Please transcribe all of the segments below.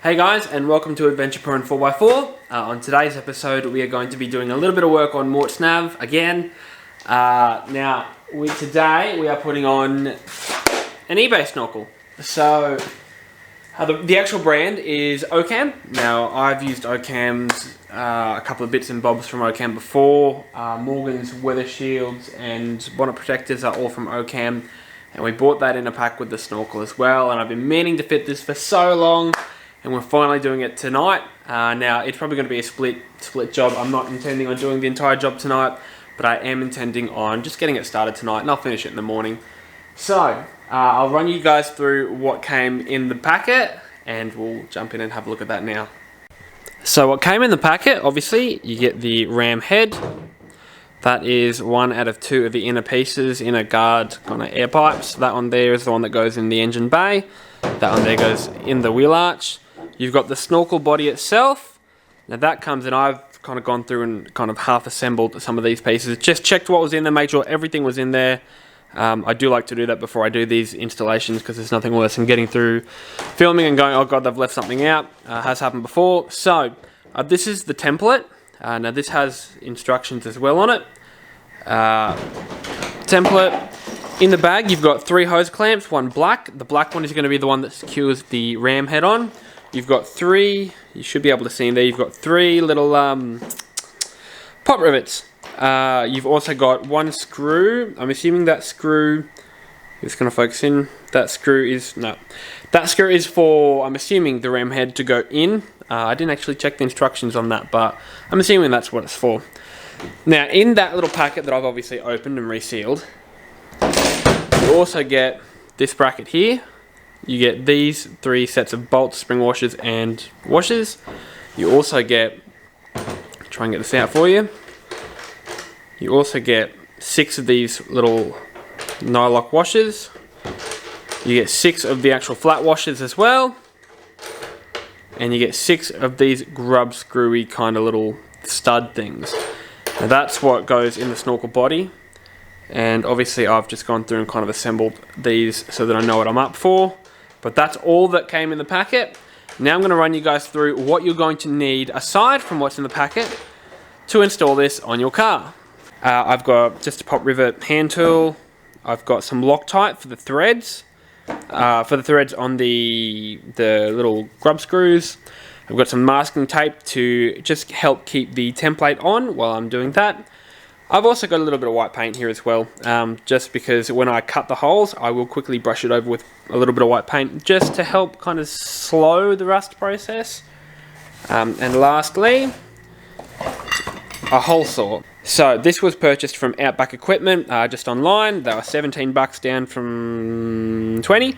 Hey guys, and welcome to Adventure Pro and 4x4. On today's episode, we are going to be doing a little bit of work on Mort's nav again. Today we are putting on an eBay snorkel. So the actual brand is OCAM. Now I've used OCAM's a couple of bits and bobs from OCAM before. Morgan's weather shields and bonnet protectors are all from OCAM, and we bought that in a pack with the snorkel as well. And I've been meaning to fit this for so long, and we're finally doing it tonight. Now it's probably going to be a split job. I'm not intending on doing the entire job tonight, but I am intending on just getting it started tonight, and I'll finish it in the morning. So I'll run you guys through what came in the packet, and we'll jump in and have a look at that now. So what came in the packet, obviously, you get the ram head. That is one out of two of the inner pieces, inner guard kind of air pipes. That one there is the one that goes in the engine bay. That one there goes in the wheel arch. You've got the snorkel body itself. Now that comes in, I've kind of gone through and kind of half assembled some of these pieces. Just checked what was in there, made sure everything was in there. I do like to do that before I do these installations, because there's nothing worse than getting through filming and going, oh god, they've left something out. Has happened before. So this is the template. Now this has instructions as well on it. Template. In the bag you've got 3 hose clamps, one black. The black one is going to be the one that secures the ram head on. You've got 3, you should be able to see in there, you've got 3 little pop rivets. You've also got 1 screw. I'm assuming that screw, it's going to focus in, that screw is for, I'm assuming, the ram head to go in. I didn't actually check the instructions on that, but I'm assuming that's what it's for. Now in that little packet that I've obviously opened and resealed, you also get this bracket here. You get these 3 sets of bolts, spring washers and washers. You also get, try and get this out for you, you also get 6 of these little nylock washers. You get 6 of the actual flat washers as well. And you get 6 of these grub screwy kind of little stud things. Now that's what goes in the snorkel body. And obviously I've just gone through and kind of assembled these so that I know what I'm up for. But that's all that came in the packet. Now I'm going to run you guys through what you're going to need aside from what's in the packet to install this on your car. I've got just a pop rivet hand tool. I've got some Loctite for the threads. On the little grub screws. I've got some masking tape to just help keep the template on while I'm doing that. I've also got a little bit of white paint here as well, just because when I cut the holes, I will quickly brush it over with a little bit of white paint, just to help kind of slow the rust process. And lastly, a hole saw. So this was purchased from Outback Equipment, just online. They were $17 down from 20.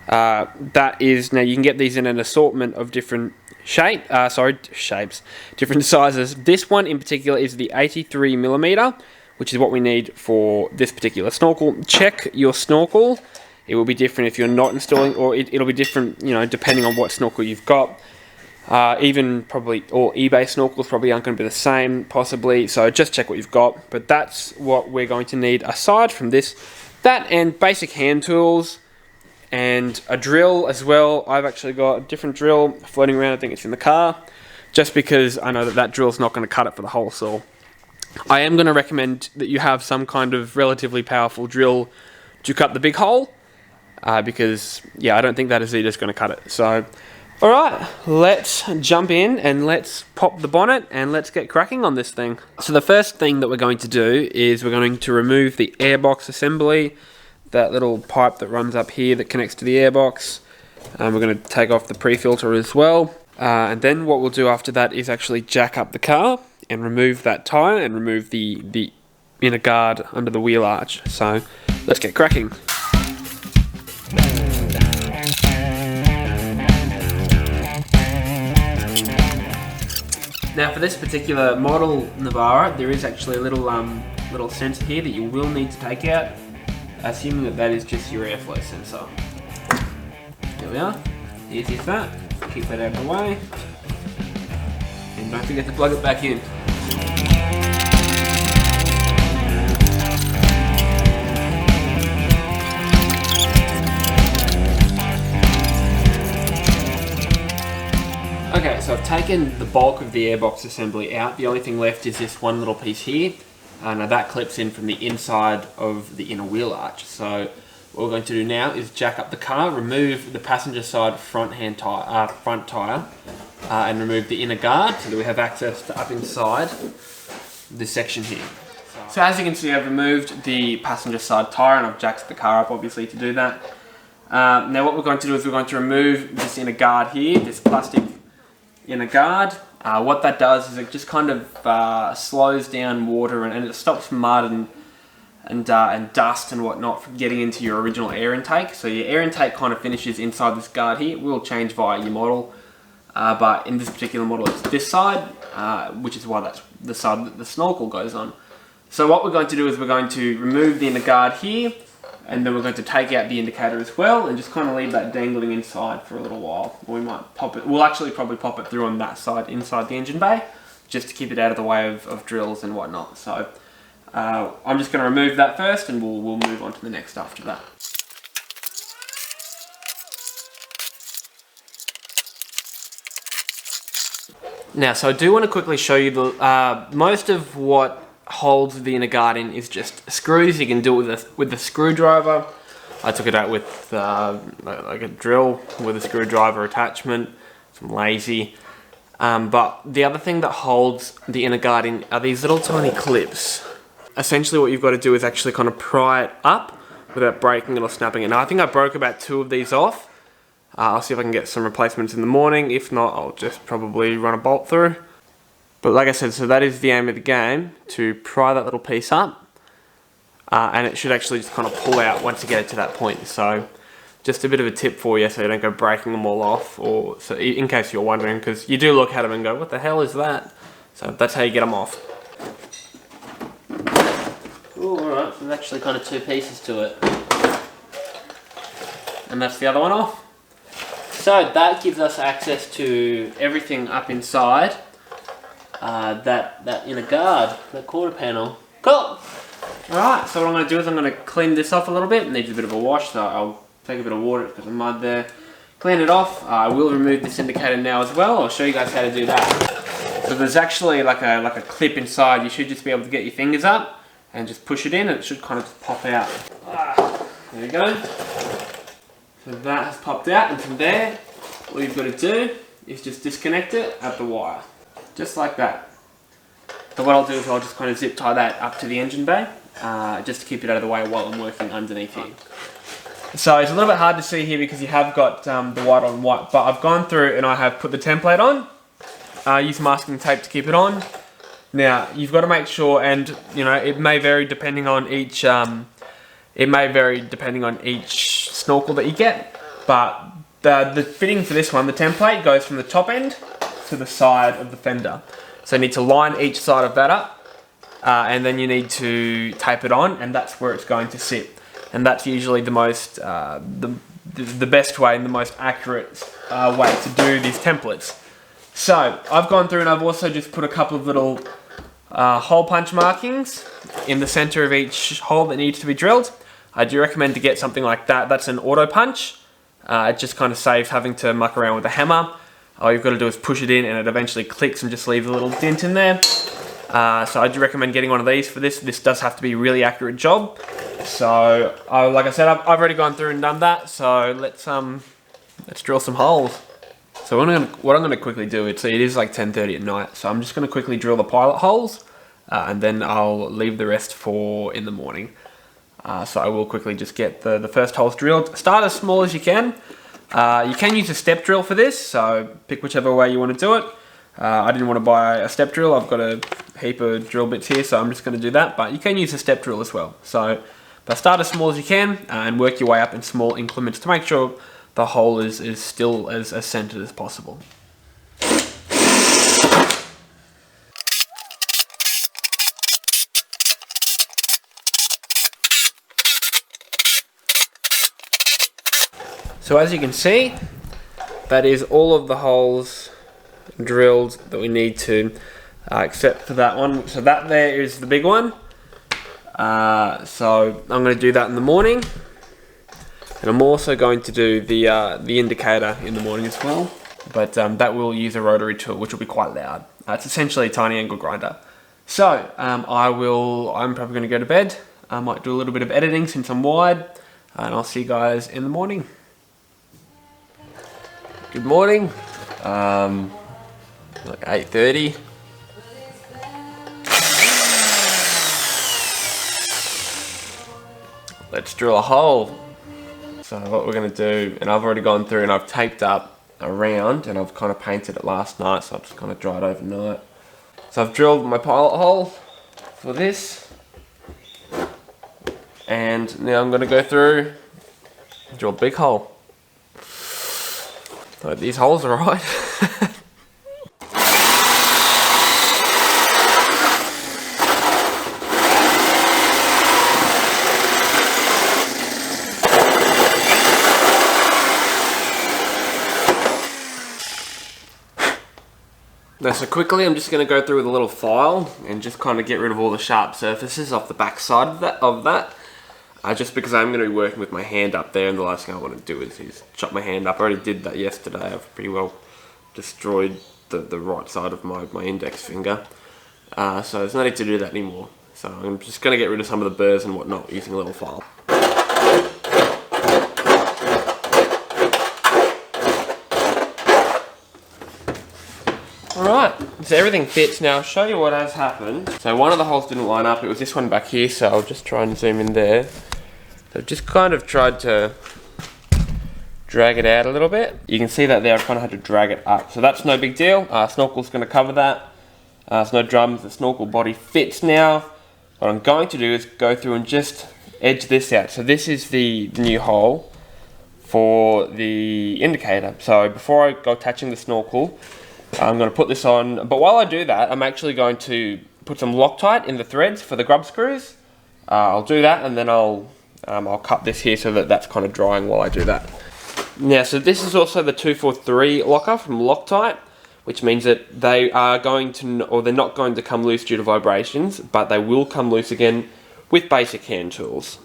That is, now you can get these in an assortment of different shapes, different sizes. This one in particular is the 83mm, which is what we need for this particular snorkel. Check your snorkel. It will be different if you're not installing, or it'll be different, you know, depending on what snorkel you've got. Even probably all eBay snorkels probably aren't going to be the same, possibly, so just check what you've got. But that's what we're going to need aside from this. That and basic hand tools and a drill as well. I've actually got a different drill floating around. I think it's in the car, just because I know that drill's not going to cut it for the hole saw. I am going to recommend that you have some kind of relatively powerful drill to cut the big hole, because yeah, I don't think that is just going to cut it. So alright, let's jump in and let's pop the bonnet and let's get cracking on this thing. So the first thing that we're going to do is we're going to remove the Airbox assembly, that little pipe that runs up here that connects to the Airbox. We're going to take off the pre-filter as well. And then what we'll do after that is actually jack up the car and remove that tyre and remove the inner guard under the wheel arch. So let's get cracking. Now for this particular model Navara, there is actually a little sensor here that you will need to take out, assuming that is just your airflow sensor. There we are, easy as that. Keep that out of the way, and don't forget to plug it back in. Okay, so I've taken the bulk of the airbox assembly out. The only thing left is this one little piece here. Now that clips in from the inside of the inner wheel arch. So what we're going to do now is jack up the car, remove the passenger side front tyre, and remove the inner guard so that we have access to up inside this section here. So as you can see, I've removed the passenger side tyre and I've jacked the car up obviously to do that. Now what we're going to do is we're going to remove this inner guard here, this plastic inner guard. What that does is it just kind of slows down water and it stops mud and dust and whatnot from getting into your original air intake. So your air intake kind of finishes inside this guard here. It will change via your model, but in this particular model it's this side, which is why that's the side that the Snorkel goes on. So what we're going to do is we're going to remove the inner guard here, and then we're going to take out the indicator as well and just kind of leave that dangling inside for a little while. We might pop it, we'll actually probably pop it through on that side inside the engine bay, just to keep it out of the way of drills and whatnot. So I'm just going to remove that first and we'll move on to the next after that. Now, so I do want to quickly show you the most of what holds the inner guard in is just screws. You can do it with a screwdriver. I took it out with like a drill with a screwdriver attachment. I'm lazy. But the other thing that holds the inner guard in are these little tiny clips. Essentially what you've got to do is actually kind of pry it up without breaking it or snapping it. Now I think I broke about 2 of these off. I'll see if I can get some replacements in the morning. If not, I'll just probably run a bolt through. But like I said, so that is the aim of the game, to pry that little piece up. And it should actually just kind of pull out once you get it to that point. So just a bit of a tip for you so you don't go breaking them all off. Or so in case you're wondering, because you do look at them and go, what the hell is that? So that's how you get them off. Ooh, alright, so there's actually kind of 2 pieces to it. And that's the other one off. So that gives us access to everything up inside that inner guard, that quarter panel. Cool! Alright, so what I'm going to do is I'm going to clean this off a little bit. It needs a bit of a wash, so I'll take a bit of water, it's got some mud there. Clean it off. I will remove this indicator now as well. I'll show you guys how to do that. So there's actually like a clip inside. You should just be able to get your fingers up and just push it in and it should kind of just pop out. There you go. So that has popped out, and from there, all you've got to do is just disconnect it at the wire. Just like that. So what I'll do is I'll just kind of zip tie that up to the engine bay, just to keep it out of the way while I'm working underneath here. So it's a little bit hard to see here because you have got the white on white, but I've gone through and I have put the template on, use masking tape to keep it on. Now, you've got to make sure, and you know, it may vary depending on each Snorkel that you get, but the fitting for this one, the template, goes from the top end to the side of the fender. So you need to line each side of that up, and then you need to tape it on, and that's where it's going to sit. And that's usually the most, the best way and the most accurate way to do these templates. So I've gone through and I've also just put a couple of little hole punch markings in the center of each hole that needs to be drilled. I do recommend to get something like that. That's an auto punch. It just kind of saves having to muck around with a hammer. All you've got to do is push it in and it eventually clicks and just leaves a little dent in there. So I do recommend getting one of these for this. This does have to be a really accurate job. So like I said, I've already gone through and done that. So let's drill some holes. So what I'm going to quickly do, it is like 10:30 at night. So I'm just going to quickly drill the pilot holes, and then I'll leave the rest for in the morning. So I will quickly just get the first holes drilled. Start as small as you can. You can use a step drill for this, so pick whichever way you want to do it. I didn't want to buy a step drill. I've got a heap of drill bits here, so I'm just going to do that. But you can use a step drill as well. So but start as small as you can and work your way up in small increments to make sure the hole is still as centered as possible. So as you can see, that is all of the holes drilled that we need to, except for that one. So that there is the big one. So I'm going to do that in the morning, and I'm also going to do the indicator in the morning as well. but that will use a rotary tool, which will be quite loud. It's essentially a tiny angle grinder. So I'm probably going to go to bed. I might do a little bit of editing since I'm wired, and I'll see you guys in the morning. Good morning. Like 8:30. Let's drill a hole. So what we're going to do, and I've already gone through and I've taped up around, and I've kind of painted it last night, so I've just kind of dried overnight. So I've drilled my pilot hole for this, and now I'm going to go through and drill a big hole. Hope these holes are right. Now, so quickly, I'm just going to go through with a little file and just kind of get rid of all the sharp surfaces off the back side of that. Just because I'm going to be working with my hand up there, and the last thing I want to do is chop my hand up. I already did that yesterday. I've pretty well destroyed the right side of my index finger. So there's no need to do that anymore. So I'm just going to get rid of some of the burrs and whatnot using a little file. Alright, so everything fits now. I'll show you what has happened. So one of the holes didn't line up, it was this one back here, so I'll just try and zoom in there. So I've just kind of tried to drag it out a little bit. You can see that there, I've kind of had to drag it up. So that's no big deal. Snorkel's going to cover that. There's no drums, the snorkel body fits now. What I'm going to do is go through and just edge this out. So this is the new hole for the indicator. So before I go attaching the snorkel, I'm going to put this on, but while I do that, I'm actually going to put some Loctite in the threads for the grub screws. I'll do that, and then I'll cut this here so that that's kind of drying while I do that. Now, so this is also the 243 locker from Loctite, which means that they are going to, or they're not going to come loose due to vibrations, but they will come loose again with basic hand tools.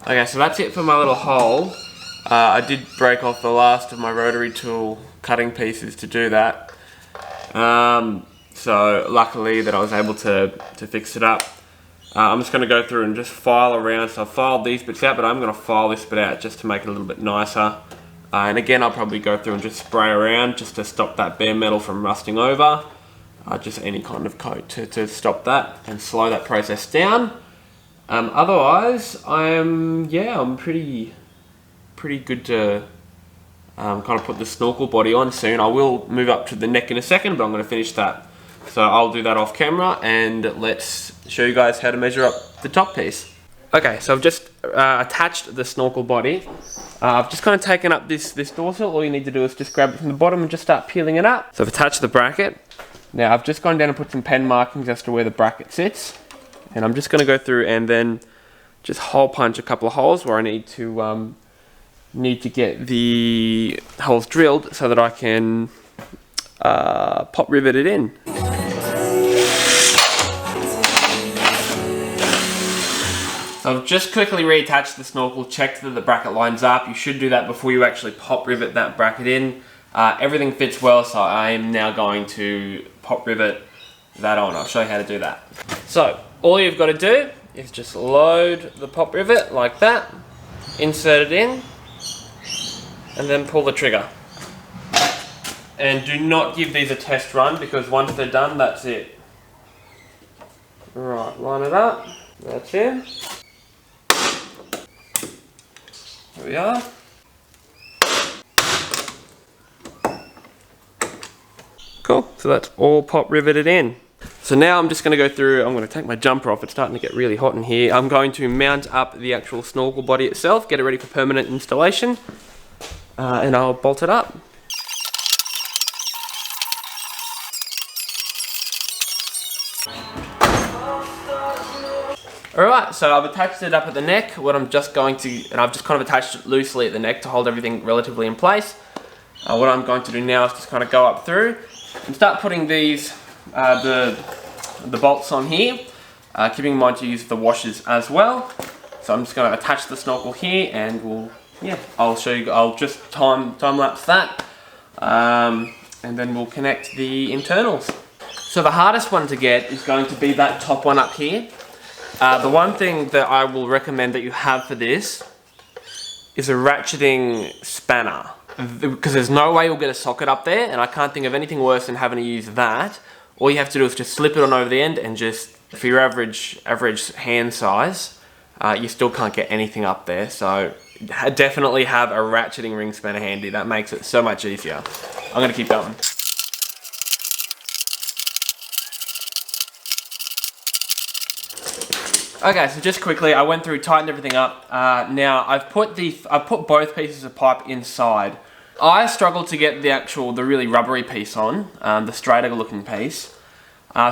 Okay, so that's it for my little hole. I did break off the last of my rotary tool cutting pieces to do that. So luckily that I was able to fix it up. I'm just going to go through and just file around. So I've filed these bits out, but I'm going to file this bit out just to make it a little bit nicer. And again, I'll probably go through and just spray around just to stop that bare metal from rusting over. Just any kind of coat to stop that and slow that process down. Otherwise, I'm pretty good to kind of put the snorkel body on soon. I will move up to the neck in a second, but I'm going to finish that. So I'll do that off camera, and let's show you guys how to measure up the top piece. Okay, so I've just attached the snorkel body. I've just kind of taken up this dorsal. All you need to do is just grab it from the bottom and just start peeling it up. So I've attached the bracket. Now I've just gone down and put some pen markings as to where the bracket sits. And I'm just going to go through and then just hole punch a couple of holes where I need to get the holes drilled so that I can pop rivet it in. So I've just quickly reattached the snorkel, checked that the bracket lines up. You should do that before you actually pop rivet that bracket in. Everything fits well, so I am now going to pop rivet that on. I'll show you how to do that. So all you've got to do is just load the pop rivet like that, insert it in, and then pull the trigger. And do not give these a test run, because once they're done, that's it. Right, line it up. That's it. Here we are. Cool, so that's all pop riveted in. So now I'm just going to go through, I'm going to take my jumper off, it's starting to get really hot in here. I'm going to mount up the actual snorkel body itself, get it ready for permanent installation, and I'll bolt it up. Alright, so I've attached it up at the neck. What I'm just going to, and I've just kind of attached it loosely at the neck to hold everything relatively in place. What I'm going to do now is just kind of go up through and start putting these, the bolts on here. keeping in mind to use the washers as well. So I'm just going to attach the snorkel here, and I'll show you. I'll just time lapse that, and then we'll connect the internals. So the hardest one to get is going to be that top one up here. The one thing that I will recommend that you have for this is a ratcheting spanner, because there's no way you'll get a socket up there, and I can't think of anything worse than having to use that. All you have to do is just slip it on over the end, and just for your average hand size, you still can't get anything up there. So definitely have a ratcheting ring spanner handy. That makes it so much easier. I'm going to keep going. Okay, so just quickly, I went through, tightened everything up. Now I've put both pieces of pipe inside. I struggled to get the really rubbery piece on, the straighter looking piece.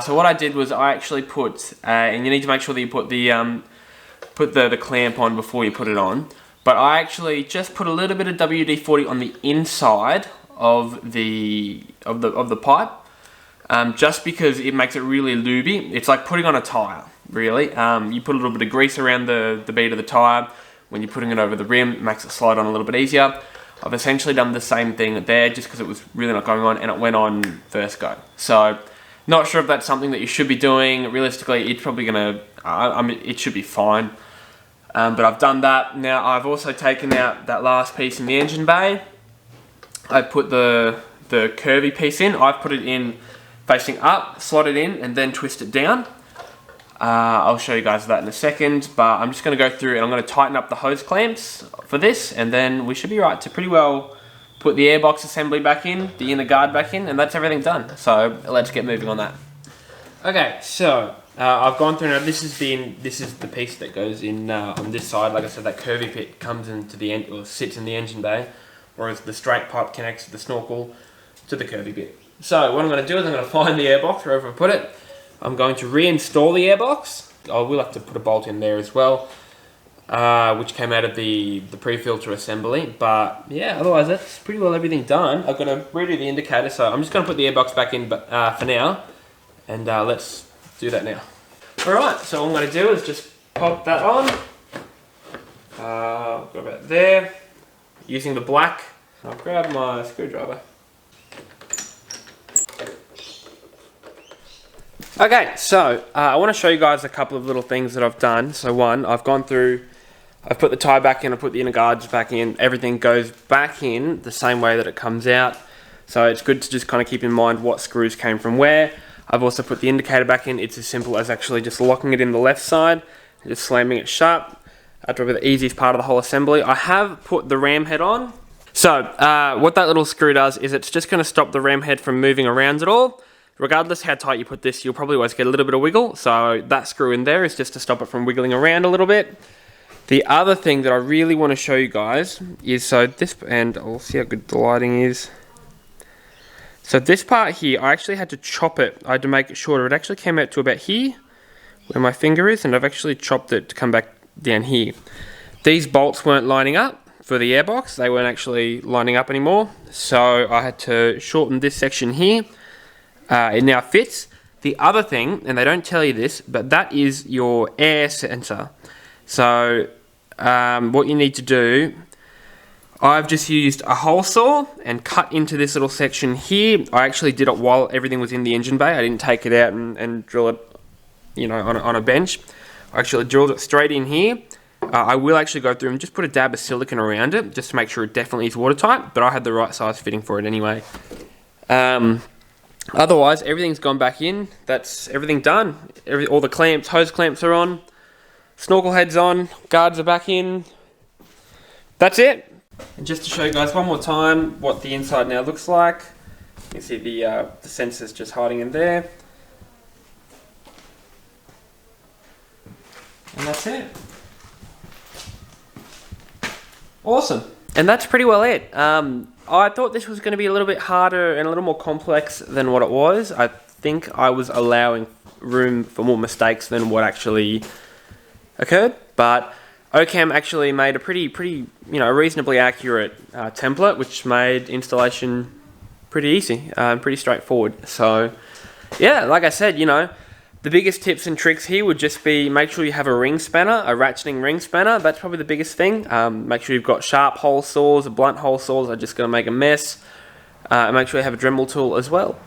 So what I did was I actually put, and you need to make sure that you put the clamp on before you put it on. But I actually just put a little bit of WD-40 on the inside of the pipe, just because it makes it really lubey. It's like putting on a tire, really. You put a little bit of grease around the bead of the tire. When you're putting it over the rim, it makes it slide on a little bit easier. I've essentially done the same thing there, just because it was really not going on, and it went on first go. So, not sure if that's something that you should be doing. Realistically, it's probably gonna, it should be fine. But I've done that. Now I've also taken out that last piece in the engine bay. I put the curvy piece in. I've put it in facing up, slot it in, and then twist it down. I'll show you guys that in a second, but I'm just going to go through and I'm going to tighten up the hose clamps for this, and then we should be right to pretty well put the airbox assembly back in, the inner guard back in, and that's everything done. So let's get moving on that. Okay, so I've gone through now. This is the piece that goes in on this side. Like I said, that curvy bit comes into the end, or sits in the engine bay, whereas the straight pipe connects the snorkel to the curvy bit. So what I'm going to do is I'm going to find the airbox wherever I put it. I'm going to reinstall the airbox. I will have to put a bolt in there as well, which came out of the pre-filter assembly. But yeah, otherwise that's pretty well everything done. I've got to redo the indicator, so I'm just going to put the airbox back in for now, and let's do that now. Alright, so all I'm going to do is just pop that on. Go about there. Using the black, I'll grab my screwdriver. Okay, so I want to show you guys a couple of little things that I've done. So one, I've put the tie back in, I put the inner guards back in, everything goes back in the same way that it comes out. So it's good to just kind of keep in mind what screws came from where. I've also put the indicator back in. It's as simple as actually just locking it in the left side, and just slamming it shut. That's probably the easiest part of the whole assembly. I have put the ram head on. So what that little screw does is it's just going to stop the ram head from moving around at all. Regardless how tight you put this, you'll probably always get a little bit of wiggle. So that screw in there is just to stop it from wiggling around a little bit. The other thing that I really want to show you guys is, so this, and I'll see how good the lighting is. So this part here, I actually had to chop it. I had to make it shorter. It actually came out to about here, where my finger is, and I've actually chopped it to come back down here. These bolts weren't lining up for the airbox. They weren't actually lining up anymore. So I had to shorten this section here. It now fits. The other thing, and they don't tell you this, but that is your air sensor. So what you need to do, I've just used a hole saw and cut into this little section here. I actually did it while everything was in the engine bay. I didn't take it out and drill it, you know, on a bench. I actually drilled it straight in here. I will actually go through and just put a dab of silicone around it, just to make sure it definitely is watertight, but I had the right size fitting for it anyway. Otherwise, everything's gone back in. That's everything done. All the clamps, hose clamps are on. Snorkel head's on. Guards are back in. That's it. And just to show you guys one more time what the inside now looks like. You can see the sensors just hiding in there. And that's it. Awesome. And that's pretty well it. I thought this was going to be a little bit harder and a little more complex than what it was. I think I was allowing room for more mistakes than what actually occurred. But OCAM actually made a pretty reasonably accurate template, which made installation pretty easy and pretty straightforward. So yeah, like I said, The biggest tips and tricks here would just be make sure you have a ring spanner, a ratcheting ring spanner. That's probably the biggest thing. Make sure you've got sharp hole saws, blunt hole saws are just going to make a mess. And make sure you have a Dremel tool as well.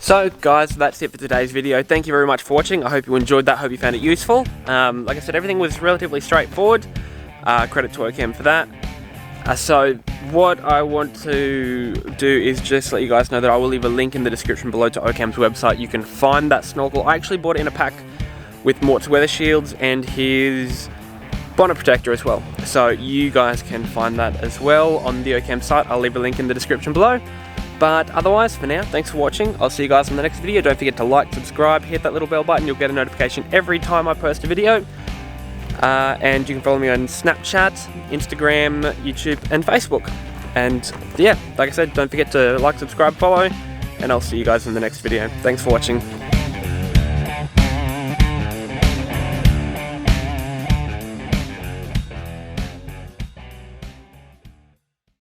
So guys, that's it for today's video. Thank you very much for watching. I hope you enjoyed that. I hope you found it useful. Like I said, everything was relatively straightforward. Credit to OCAM for that. So what I want to do is just let you guys know that I will leave a link in the description below to OCAM's website. You can find that snorkel. I actually bought it in a pack with Mort's weather shields and his bonnet protector as well. So you guys can find that as well on the OCAM site. I'll leave a link in the description below. But otherwise, for now, thanks for watching. I'll see you guys in the next video. Don't forget to like, subscribe, hit that little bell button. You'll get a notification every time I post a video. And you can follow me on Snapchat, Instagram, YouTube, and Facebook. And yeah, like I said, don't forget to like, subscribe, follow, and I'll see you guys in the next video. Thanks for watching.